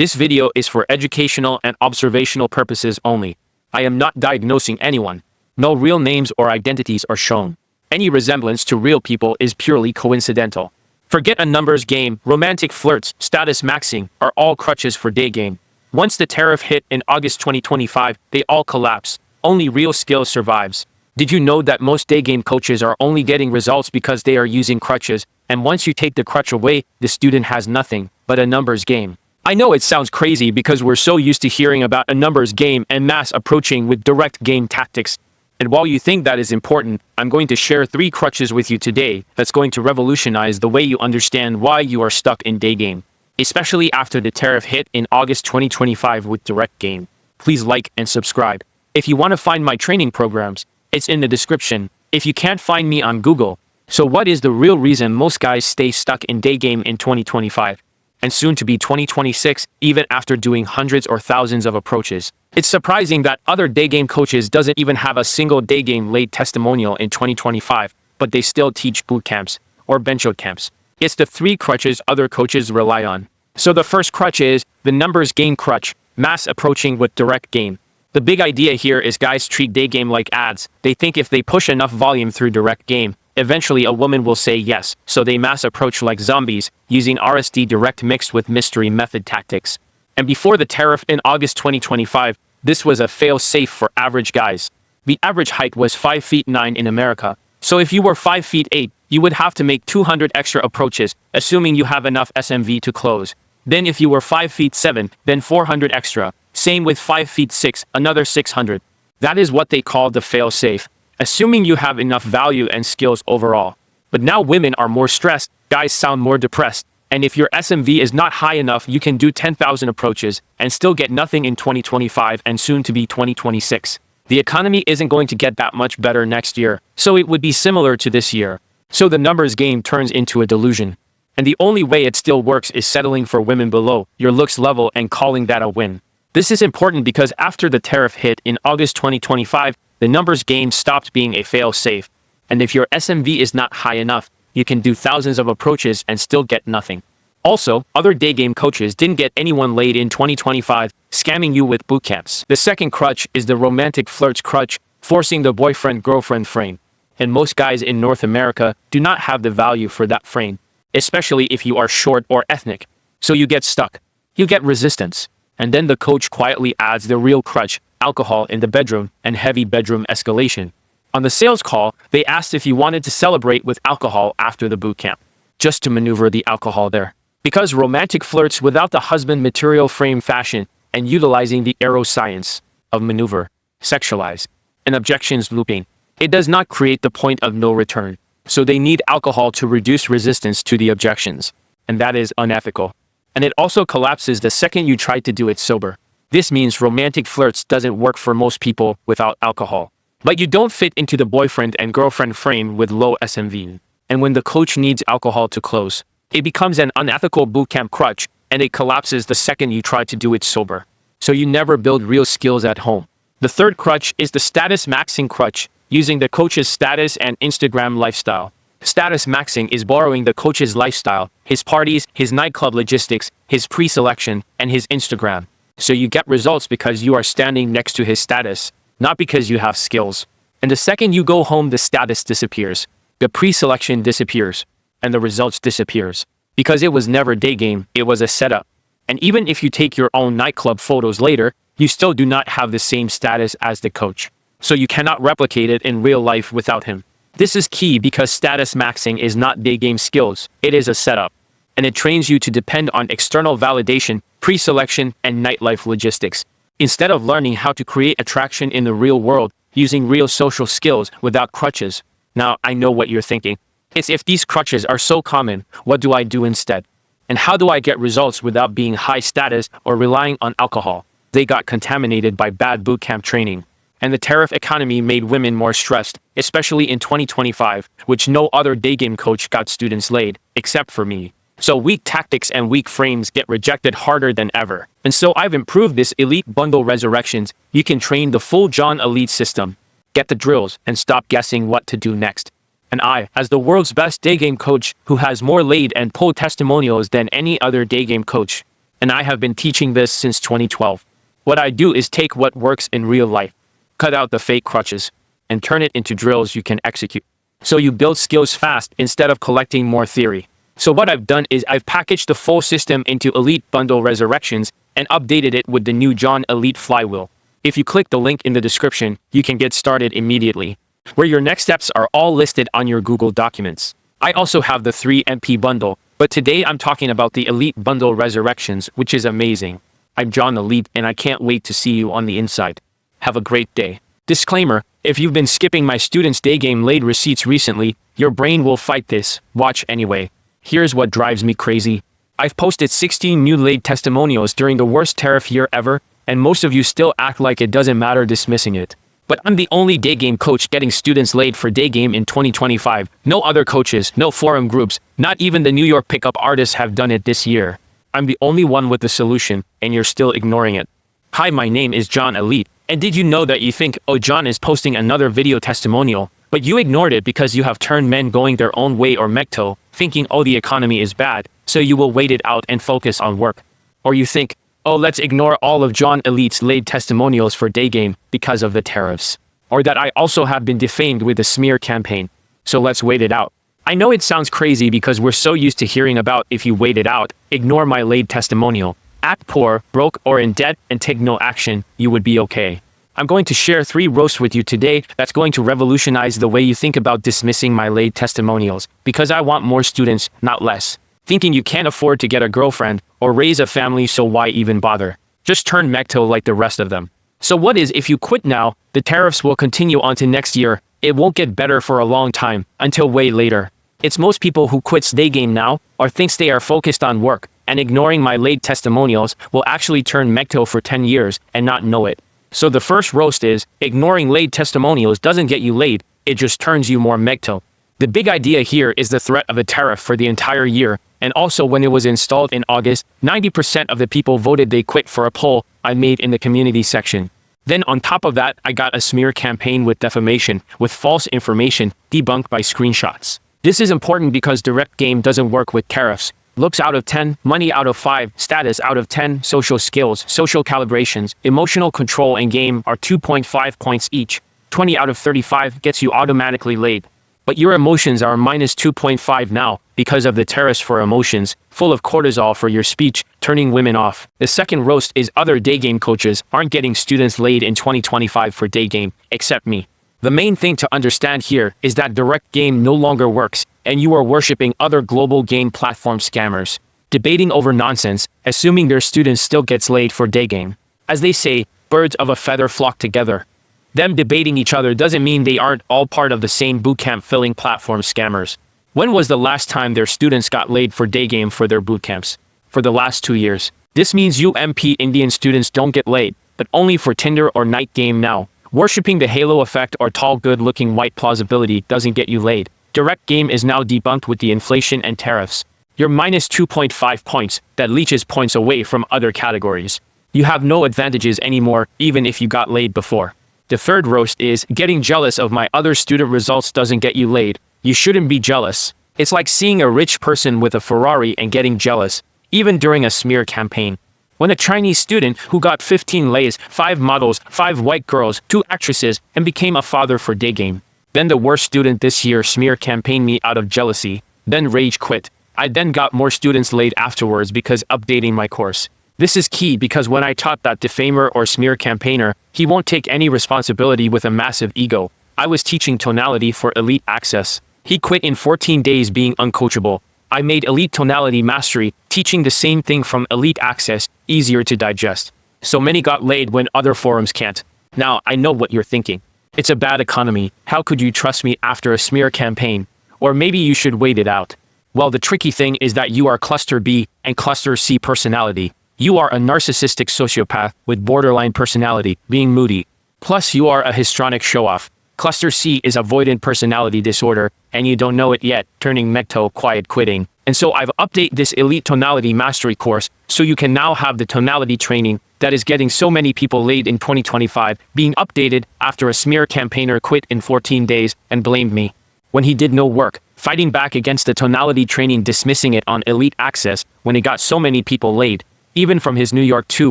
This video is for educational and observational purposes only. I am not diagnosing anyone. No real names or identities are shown. Any resemblance to real people is purely coincidental. Forget a numbers game, romantic flirts, status maxing are all crutches for Daygame. Once the tariff hit in August 2025, they all collapse. Only real skill survives. Did you know that most Daygame coaches are only getting results because they are using crutches, and once you take the crutch away, the student has nothing but a numbers game? I know it sounds crazy because we're so used to hearing about a numbers game and mass approaching with direct game tactics. And while you think that is important, I'm going to share 3 crutches with you today that's going to revolutionize the way you understand why you are stuck in Daygame, especially after the tariff hit in August 2025 with direct game. Please like and subscribe. If you want to find my training programs, it's in the description. If you can't find me on Google. So what is the real reason most guys stay stuck in Daygame in 2025? And soon to be 2026, even after doing hundreds or thousands of approaches? It's surprising that other Daygame coaches doesn't even have a single Daygame laid testimonial in 2025, but they still teach boot camps or bencho camps. It's the 3 crutches other coaches rely on. So the first crutch is the numbers game crutch, mass approaching with direct game. The big idea here is guys treat Daygame like ads. They think if they push enough volume through direct game, eventually a woman will say yes, so they mass approach like zombies, using RSD direct mixed with mystery method tactics. And before the tariff in August 2025, this was a fail-safe for average guys. The average height was 5 feet 9 in America, so if you were 5 feet 8, you would have to make 200 extra approaches, assuming you have enough SMV to close. Then if you were 5 feet 7, then 400 extra. Same with 5 feet 6, another 600. That is what they call the fail-safe, assuming you have enough value and skills overall. But now women are more stressed, guys sound more depressed, and if your SMV is not high enough, you can do 10,000 approaches and still get nothing in 2025 and soon to be 2026. The economy isn't going to get that much better next year, so it would be similar to this year. So the numbers game turns into a delusion. And the only way it still works is settling for women below your looks level and calling that a win. This is important because after the tariff hit in August 2025, the numbers game stopped being a fail-safe. And if your SMV is not high enough, you can do thousands of approaches and still get nothing. Also, other Daygame coaches didn't get anyone laid in 2025, scamming you with bootcamps. The second crutch is the romantic flirts crutch, forcing the boyfriend-girlfriend frame. And most guys in North America do not have the value for that frame, especially if you are short or ethnic. So you get stuck. You get resistance. And then the coach quietly adds the real crutch, alcohol in the bedroom, and heavy bedroom escalation. On the sales call, they asked if you wanted to celebrate with alcohol after the bootcamp, just to maneuver the alcohol there. Because romantic flirts without the husband material frame fashion and utilizing the arrow science of maneuver, sexualize, and objections looping, it does not create the point of no return. So they need alcohol to reduce resistance to the objections. And that is unethical. And it also collapses the second you try to do it sober. This means romantic flirts doesn't work for most people without alcohol. But you don't fit into the boyfriend and girlfriend frame with low SMV. And when the coach needs alcohol to close, it becomes an unethical bootcamp crutch, and it collapses the second you try to do it sober. So you never build real skills at home. The third crutch is the status maxing crutch, using the coach's status and Instagram lifestyle. Status maxing is borrowing the coach's lifestyle, his parties, his nightclub logistics, his pre-selection, and his Instagram. So you get results because you are standing next to his status, not because you have skills. And the second you go home, the status disappears. The pre-selection disappears. And the results disappears. Because it was never Daygame, it was a setup. And even if you take your own nightclub photos later, you still do not have the same status as the coach. So you cannot replicate it in real life without him. This is key because status maxing is not Daygame skills, it is a setup. And it trains you to depend on external validation, pre-selection, and nightlife logistics, instead of learning how to create attraction in the real world, using real social skills without crutches. Now, I know what you're thinking. It's if these crutches are so common, what do I do instead? And how do I get results without being high status or relying on alcohol? They got contaminated by bad bootcamp training. And the tariff economy made women more stressed, especially in 2025, which no other Daygame coach got students laid, except for me. So weak tactics and weak frames get rejected harder than ever. And so I've improved this elite bundle resurrections. You can train the full John Elite system, get the drills, and stop guessing what to do next. And I, as the world's best Daygame coach who has more laid and pull testimonials than any other Daygame coach, and I have been teaching this since 2012. What I do is take what works in real life, cut out the fake crutches, and turn it into drills you can execute. So you build skills fast instead of collecting more theory. So what I've done is I've packaged the full system into Elite Bundle Resurrections and updated it with the new John Elite Flywheel. If you click the link in the description, you can get started immediately, where your next steps are all listed on your Google Documents. I also have the 3MP bundle, but today I'm talking about the Elite Bundle Resurrections, which is amazing. I'm John Elite and I can't wait to see you on the inside. Have a great day. Disclaimer, if you've been skipping my students' Daygame laid receipts recently, your brain will fight this. Watch anyway. Here's what drives me crazy. I've posted 16 new laid testimonials during the worst tariff year ever, and most of you still act like it doesn't matter, dismissing it. But I'm the only Daygame coach getting students laid for Daygame in 2025. No other coaches, no forum groups, not even the New York pickup artists have done it this year. I'm the only one with the solution, and you're still ignoring it. Hi, my name is John Elite, and did you know that you think, oh, John is posting another video testimonial, but you ignored it because you have turned men going their own way or mecto, thinking, oh, the economy is bad, so you will wait it out and focus on work. Or you think, oh, let's ignore all of John Elite's laid testimonials for Daygame because of the tariffs. Or that I also have been defamed with a smear campaign, so let's wait it out. I know it sounds crazy because we're so used to hearing about if you wait it out, ignore my laid testimonial, act poor, broke, or in debt, and take no action, you would be okay. I'm going to share 3 roasts with you today that's going to revolutionize the way you think about dismissing my laid testimonials, because I want more students, not less. Thinking you can't afford to get a girlfriend or raise a family, so why even bother? Just turn mecto like the rest of them. So what is if you quit now, the tariffs will continue on to next year, it won't get better for a long time, until way later. It's most people who quits Daygame now, or thinks they are focused on work, and ignoring my laid testimonials will actually turn mecto for 10 years and not know it. So the first roast is, ignoring laid testimonials doesn't get you laid, it just turns you more mecto. The big idea here is the threat of a tariff for the entire year, and also when it was installed in August, 90% of the people voted they quit for a poll I made in the community section. Then on top of that, I got a smear campaign with defamation, with false information, debunked by screenshots. This is important because direct game doesn't work with tariffs. Looks out of 10, money out of 5, status out of 10, social skills, social calibrations, emotional control and game are 2.5 points each. 20 out of 35 gets you automatically laid. But your emotions are minus 2.5 now, because of the tariffs for emotions, full of cortisol for your speech, turning women off. The second roast is other Daygame coaches aren't getting students laid in 2025 for Daygame, except me. The main thing to understand here is that direct game no longer works, and you are worshipping other global game platform scammers, debating over nonsense, assuming their students still gets laid for Daygame. As they say, birds of a feather flock together. Them debating each other doesn't mean they aren't all part of the same bootcamp filling platform scammers. When was the last time their students got laid for Daygame for their bootcamps? For the last 2 years. This means UMP Indian students don't get laid, but only for Tinder or night game now. Worshipping the halo effect or tall good-looking white plausibility doesn't get you laid. Direct game is now debunked with the inflation and tariffs. You're minus 2.5 points, that leeches points away from other categories. You have no advantages anymore, even if you got laid before. The third roast is, getting jealous of my other student results doesn't get you laid. You shouldn't be jealous. It's like seeing a rich person with a Ferrari and getting jealous, even during a smear campaign. When a Chinese student who got 15 lays, 5 models, 5 white girls, 2 actresses, and became a father for Daygame. Then the worst student this year smear campaigned me out of jealousy, then rage quit. I then got more students laid afterwards because updating my course. This is key because when I taught that defamer or smear campaigner, he won't take any responsibility with a massive ego. I was teaching tonality for elite access. He quit in 14 days being uncoachable. I made elite tonality mastery, teaching the same thing from elite access, easier to digest. So many got laid when other forums can't. Now, I know what you're thinking. It's a bad economy. How could you trust me after a smear campaign? Or maybe you should wait it out. Well, the tricky thing is that you are cluster B and cluster C personality. You are a narcissistic sociopath with borderline personality, being moody. Plus, you are a histrionic show-off. Cluster C is avoidant personality disorder, and you don't know it yet, turning mecto quiet quitting. And so I've updated this elite tonality mastery course, so you can now have the tonality training that is getting so many people laid in 2025, being updated after a smear campaigner quit in 14 days and blamed me. When he did no work, fighting back against the tonality training, dismissing it on elite access when it got so many people laid. even from his New York too,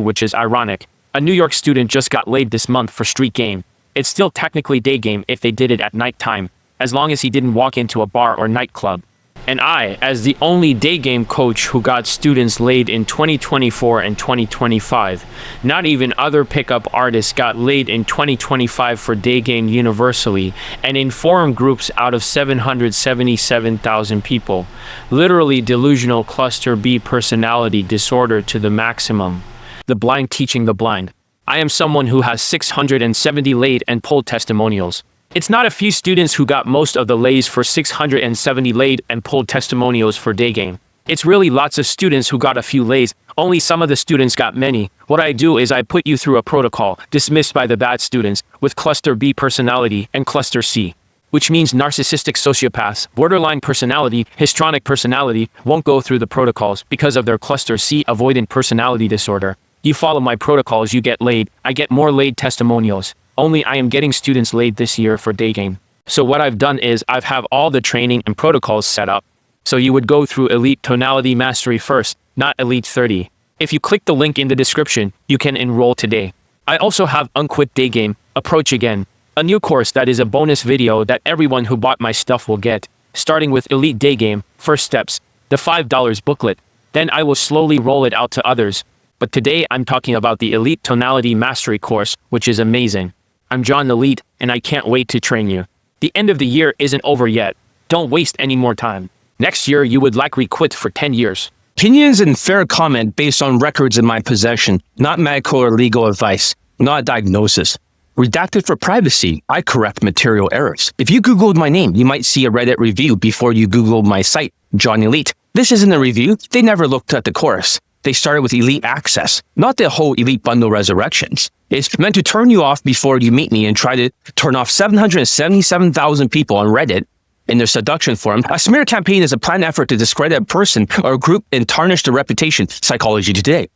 which is ironic. A New York student just got laid this month for street game. It's still technically day game if they did it at night time, as long as he didn't walk into a bar or nightclub. And I, as the only day game coach who got students laid in 2024 and 2025, not even other pickup artists got laid in 2025 for day game universally, and in forum groups out of 777,000 people. Literally delusional cluster B personality disorder to the maximum. The blind teaching the blind. I am someone who has 670 laid and pulled testimonials. It's not a few students who got most of the lays for 670 laid and pulled testimonials for day game. It's really lots of students who got a few lays, only some of the students got many. What I do is I put you through a protocol, dismissed by the bad students, with cluster B personality and cluster C. Which means narcissistic sociopaths, borderline personality, histrionic personality, won't go through the protocols because of their cluster C avoidant personality disorder. You follow my protocols, you get laid. I get more laid testimonials. Only I am getting students laid this year for day game. So what I've done is I've have all the training and protocols set up. So you would go through Elite Tonality Mastery first, not Elite 30. If you click the link in the description, you can enroll today. I also have Unquit Day Game, Approach Again, a new course that is a bonus video that everyone who bought my stuff will get, starting with Elite Day Game, First Steps, the $5 booklet. Then I will slowly roll it out to others. But today I'm talking about the Elite Tonality Mastery course, which is amazing. I'm John Elite, and I can't wait to train you. The end of the year isn't over yet. Don't waste any more time. Next year, you would likely quit for 10 years. Opinions and fair comment based on records in my possession, not medical or legal advice, not diagnosis. Redacted for privacy, I correct material errors. If you Googled my name, you might see a Reddit review before you Googled my site, John Elite. This isn't a review. They never looked at the course. They started with Elite Access, not the whole Elite Bundle Resurrections. It's meant to turn you off before you meet me and try to turn off 777,000 people on Reddit in their seduction forum. A smear campaign is a planned effort to discredit a person or a group and tarnish their reputation. Psychology Today.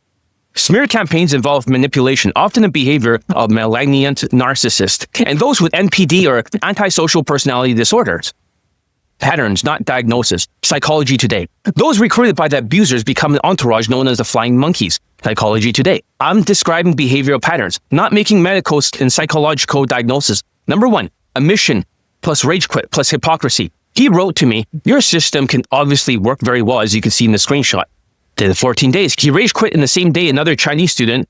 Smear campaigns involve manipulation, often the behavior of malignant narcissists and those with NPD or antisocial personality disorders. Patterns, not diagnosis. Psychology Today. Those recruited by the abusers become an entourage known as the Flying Monkeys. Psychology Today. I'm describing behavioral patterns, not making medical and psychological diagnosis. Number 1, omission plus rage quit plus hypocrisy. He wrote to me, your system can obviously work very well, as you can see in the screenshot. Did it 14 days. He rage quit in the same day another Chinese student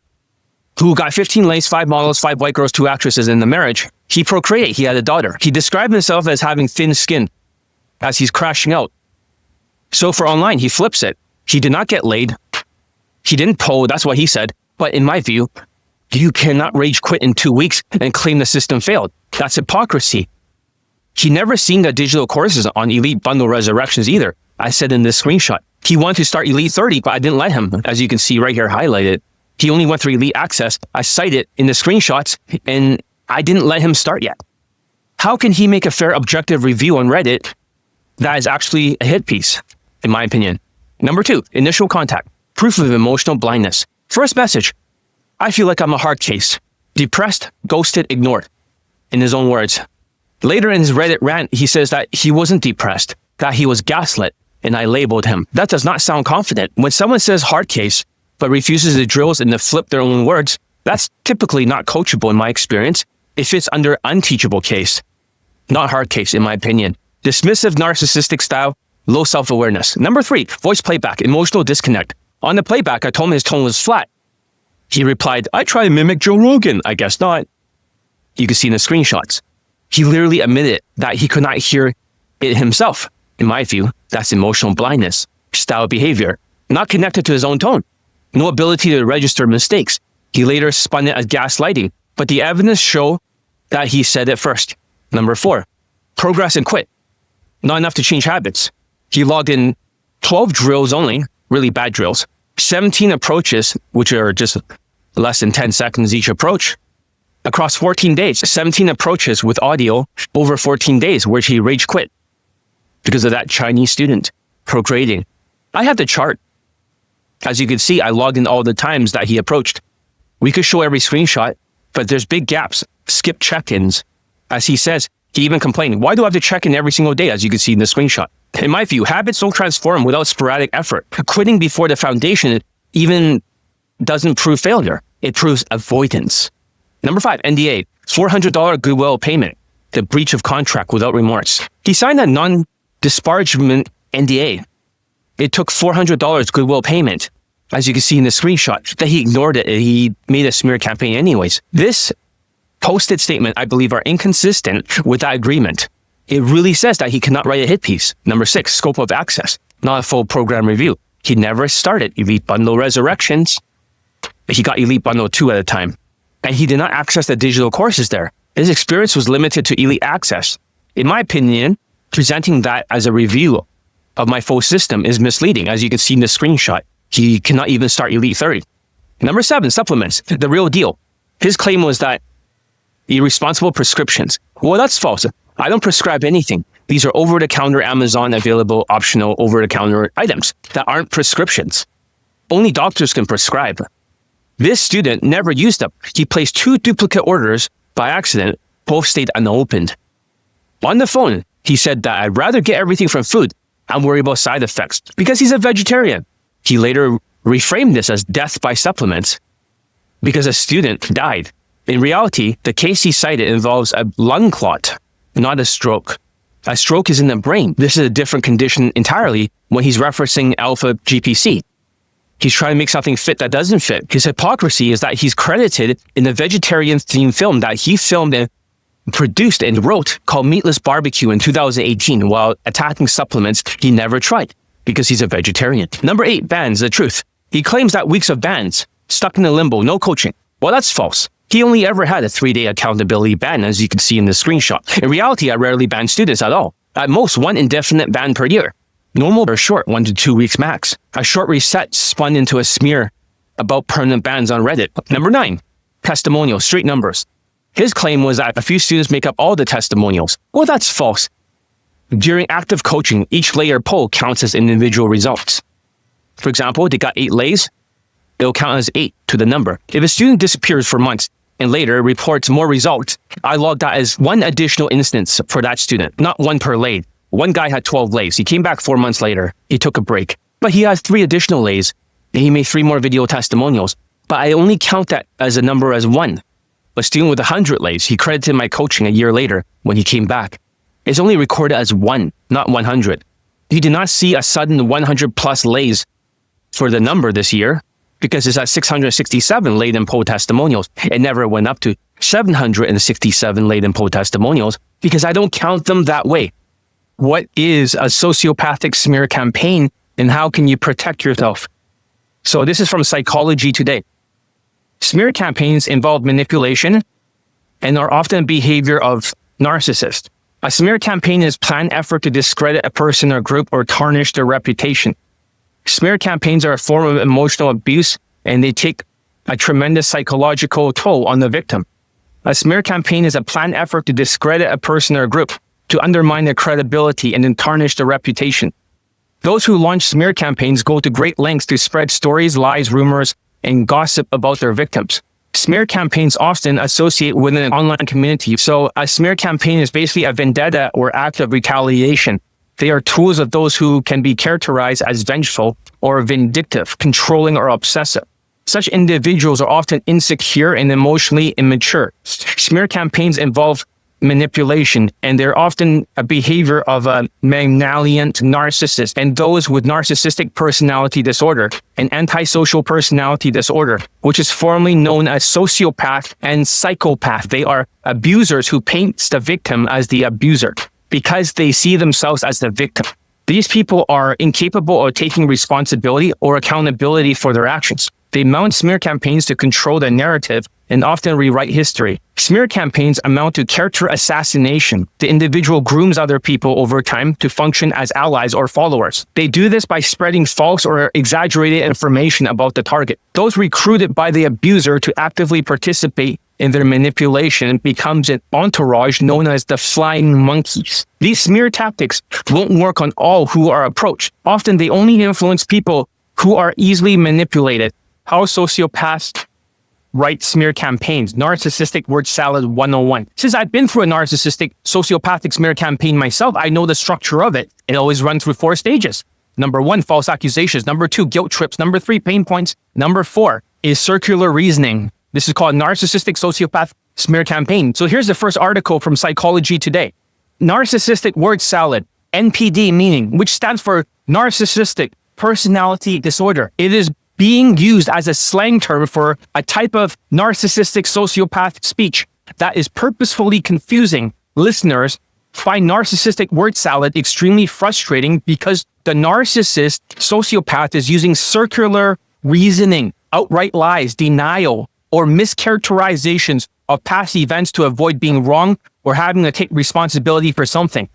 who got 15 lays, 5 models, 5 white girls, 2 actresses in the marriage. He procreated. He had a daughter. He described himself as having thin skin as he's crashing out. So for online, he flips it. He did not get laid. He didn't pull. That's what he said. But in my view, you cannot rage quit in 2 weeks and claim the system failed. That's hypocrisy. He never seen the digital courses on Elite Bundle Resurrections either. I said in this screenshot. He wanted to start Elite 30, but I didn't let him, as you can see right here highlighted. He only went through Elite Access. I cite it in the screenshots, and I didn't let him start yet. How can he make a fair, objective review on Reddit that is actually a hit piece, in my opinion? Number 2, initial contact. Proof of emotional blindness. First message. I feel like I'm a hard case. Depressed, ghosted, ignored. In his own words. Later in his Reddit rant, he says that he wasn't depressed, that he was gaslit, and I labeled him. That does not sound confident. When someone says hard case, but refuses the drills and to flip their own words, that's typically not coachable in my experience. It fits under unteachable case, not hard case in my opinion. Dismissive narcissistic style, low self-awareness. Number 3, voice playback, emotional disconnect. On the playback, I told him his tone was flat. He replied, I try to mimic Joe Rogan. I guess not. You can see in the screenshots. He literally admitted that he could not hear it himself. In my view, that's emotional blindness, style behavior, not connected to his own tone, no ability to register mistakes. He later spun it as gaslighting, but the evidence show that he said it first. Number 4, progress and quit. Not enough to change habits. He logged in 12 drills only, really bad drills, 17 approaches, which are just less than 10 seconds each approach, across 14 days, 17 approaches with audio over 14 days, where he rage quit because of that Chinese student procreating. I have the chart. As you can see, I logged in all the times that he approached. We could show every screenshot, but there's big gaps, skip check-ins. As he says, he even complained, why do I have to check in every single day, as you can see in the screenshot? In my view, habits don't transform without sporadic effort. Quitting before the foundation even doesn't prove failure. It proves avoidance. Number 5, NDA, $400 goodwill payment, the breach of contract without remorse. He signed a non-disparagement NDA. It took $400 goodwill payment, as you can see in the screenshot, that he ignored it. He made a smear campaign anyways. This posted statement, I believe, are inconsistent with that agreement. It really says that he cannot write a hit piece. Number 6, scope of access, not a full program review. He never started Elite Bundle Resurrections. He got Elite Bundle 2 at a time. And he did not access the digital courses there. His experience was limited to Elite Access. In my opinion, presenting that as a review of my full system is misleading, as you can see in the screenshot. He cannot even start Elite 30. Number 7, supplements, the real deal. His claim was that irresponsible prescriptions. Well, that's false. I don't prescribe anything. These are over-the-counter Amazon available optional over-the-counter items that aren't prescriptions. Only doctors can prescribe. This student never used them. He placed 2 duplicate orders by accident. Both stayed unopened. On the phone, he said that I'd rather get everything from food and worry about side effects because he's a vegetarian. He later reframed this as death by supplements because a student died. In reality, the case he cited involves a lung clot, not a stroke. A stroke is in the brain. This is a different condition entirely when he's referencing alpha GPC. He's trying to make something fit that doesn't fit. His hypocrisy is that he's credited in the vegetarian-themed film that he filmed and produced and wrote called Meatless Barbecue in 2018 while attacking supplements he never tried because he's a vegetarian. Number 8, bans, the truth. He claims that weeks of bans, stuck in a limbo, no coaching. Well, that's false. He only ever had a 3-day accountability ban, as you can see in the screenshot. In reality, I rarely ban students at all. At most, 1 indefinite ban per year. Normal or short, 1 to 2 weeks max. A short reset spun into a smear about permanent bans on Reddit. Number 9, testimonials, straight numbers. His claim was that a few students make up all the testimonials. Well, that's false. During active coaching, each layer poll counts as individual results. For example, they got 8 lays, it'll count as 8 to the number. If a student disappears for months and later reports more results, I log that as 1 additional instance for that student, not 1 per lay. One guy had 12 lays. He came back 4 months later. He took a break, but he has 3 additional lays and he made 3 more video testimonials. But I only count that as a number as 1. A student with 100 lays, he credited my coaching a year later when he came back. It's only recorded as 1, not 100. He did not see a sudden 100 plus lays for the number this year because it's at 667 laid in poll testimonials. It never went up to 767 laid in poll testimonials because I don't count them that way. What is a sociopathic smear campaign and how can you protect yourself? So this is from Psychology Today. Smear campaigns involve manipulation and are often behavior of narcissists. A smear campaign is planned effort to discredit a person or group or tarnish their reputation. Smear campaigns are a form of emotional abuse and they take a tremendous psychological toll on the victim. A smear campaign is a planned effort to discredit a person or group, to undermine their credibility and then tarnish their reputation. Those who launch smear campaigns go to great lengths to spread stories, lies, rumors, and gossip about their victims. Smear campaigns often associate with an online community. So a smear campaign is basically a vendetta or act of retaliation. They are tools of those who can be characterized as vengeful or vindictive, controlling or obsessive. Such individuals are often insecure and emotionally immature. Smear campaigns involve manipulation, and they're often a behavior of a malignant narcissist and those with narcissistic personality disorder and antisocial personality disorder, which is formerly known as sociopath and psychopath. They are abusers who paint the victim as the abuser because they see themselves as the victim. These people are incapable of taking responsibility or accountability for their actions. They mount smear campaigns to control the narrative and often rewrite history. Smear campaigns amount to character assassination. The individual grooms other people over time to function as allies or followers. They do this by spreading false or exaggerated information about the target. Those recruited by the abuser to actively participate in their manipulation becomes an entourage known as the flying monkeys. These smear tactics won't work on all who are approached. Often they only influence people who are easily manipulated. How sociopaths write smear campaigns. Narcissistic word salad 101. Since I've been through a narcissistic sociopathic smear campaign myself, I know the structure of it. It always runs through 4 stages. Number 1, false accusations. Number 2, guilt trips. Number 3, pain points. Number 4, is circular reasoning. This is called narcissistic sociopath smear campaign. So here's the first article from Psychology Today. Narcissistic word salad, NPD meaning, which stands for narcissistic personality disorder. It is being used as a slang term for a type of narcissistic sociopath speech that is purposefully confusing. Listeners find narcissistic word salad extremely frustrating because the narcissist sociopath is using circular reasoning, outright lies, denial, or mischaracterizations of past events to avoid being wrong or having to take responsibility for something.